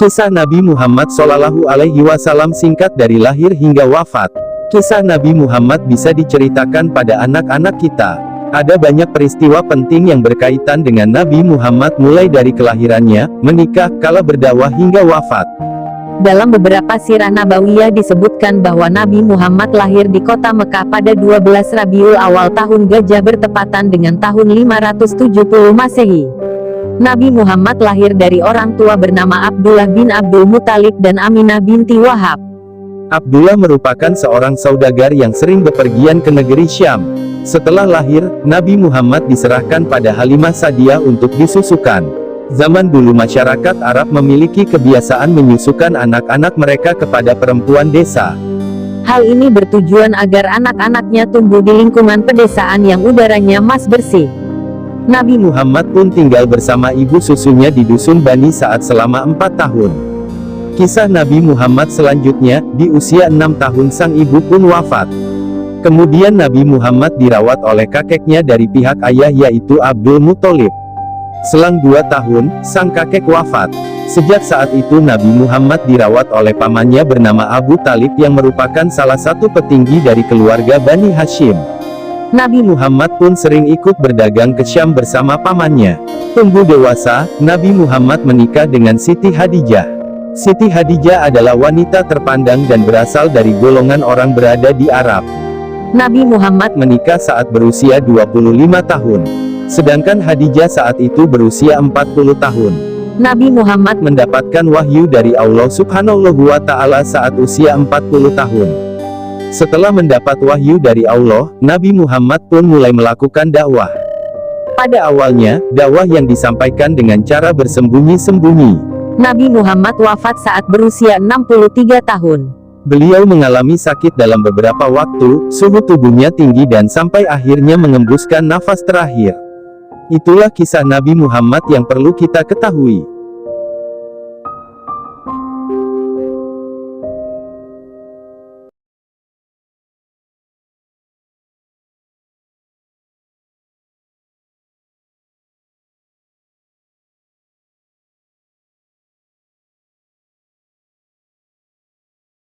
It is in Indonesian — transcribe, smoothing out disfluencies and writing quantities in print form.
Kisah Nabi Muhammad Shallallahu Alaihi Wasallam singkat dari lahir hingga wafat. Kisah Nabi Muhammad bisa diceritakan pada anak-anak kita. Ada banyak peristiwa penting yang berkaitan dengan Nabi Muhammad mulai dari kelahirannya, menikah, kala berdakwah hingga wafat. Dalam beberapa sirah nabawiyah disebutkan bahwa Nabi Muhammad lahir di kota Mekah pada 12 Rabiul Awal tahun Gajah bertepatan dengan tahun 570 Masehi. Nabi Muhammad lahir dari orang tua bernama Abdullah bin Abdul Muthalib dan Aminah binti Wahab. Abdullah merupakan seorang saudagar yang sering bepergian ke negeri Syam. Setelah lahir, Nabi Muhammad diserahkan pada Halimah Sa'diyah untuk disusukan. Zaman dulu masyarakat Arab memiliki kebiasaan menyusukan anak-anak mereka kepada perempuan desa. Hal ini bertujuan agar anak-anaknya tumbuh di lingkungan pedesaan yang udaranya mas bersih. Nabi Muhammad pun tinggal bersama ibu susunya di dusun Bani Sa'ad selama 4 tahun. Kisah Nabi Muhammad selanjutnya, di usia 6 tahun sang ibu pun wafat. Kemudian Nabi Muhammad dirawat oleh kakeknya dari pihak ayah yaitu Abdul Muthalib. Selang 2 tahun, sang kakek wafat. Sejak saat itu Nabi Muhammad dirawat oleh pamannya bernama Abu Talib yang merupakan salah satu petinggi dari keluarga Bani Hashim. Nabi Muhammad pun sering ikut berdagang ke Syam bersama pamannya. Tumbuh dewasa, Nabi Muhammad menikah dengan Siti Hadijah. Siti Hadijah adalah wanita terpandang dan berasal dari golongan orang berada di Arab. Nabi Muhammad Menikah saat berusia 25 tahun. Sedangkan Hadijah saat itu berusia 40 tahun. Nabi Muhammad Mendapatkan wahyu dari Allah Subhanahu wa Ta'ala saat usia 40 tahun. Setelah mendapat wahyu dari Allah, Nabi Muhammad pun mulai melakukan dakwah. Pada awalnya, dakwah yang disampaikan dengan cara bersembunyi-sembunyi. Nabi Muhammad wafat saat berusia 63 tahun. Beliau mengalami sakit dalam beberapa waktu, suhu tubuhnya tinggi dan sampai akhirnya mengembuskan nafas terakhir. Itulah kisah Nabi Muhammad yang perlu kita ketahui.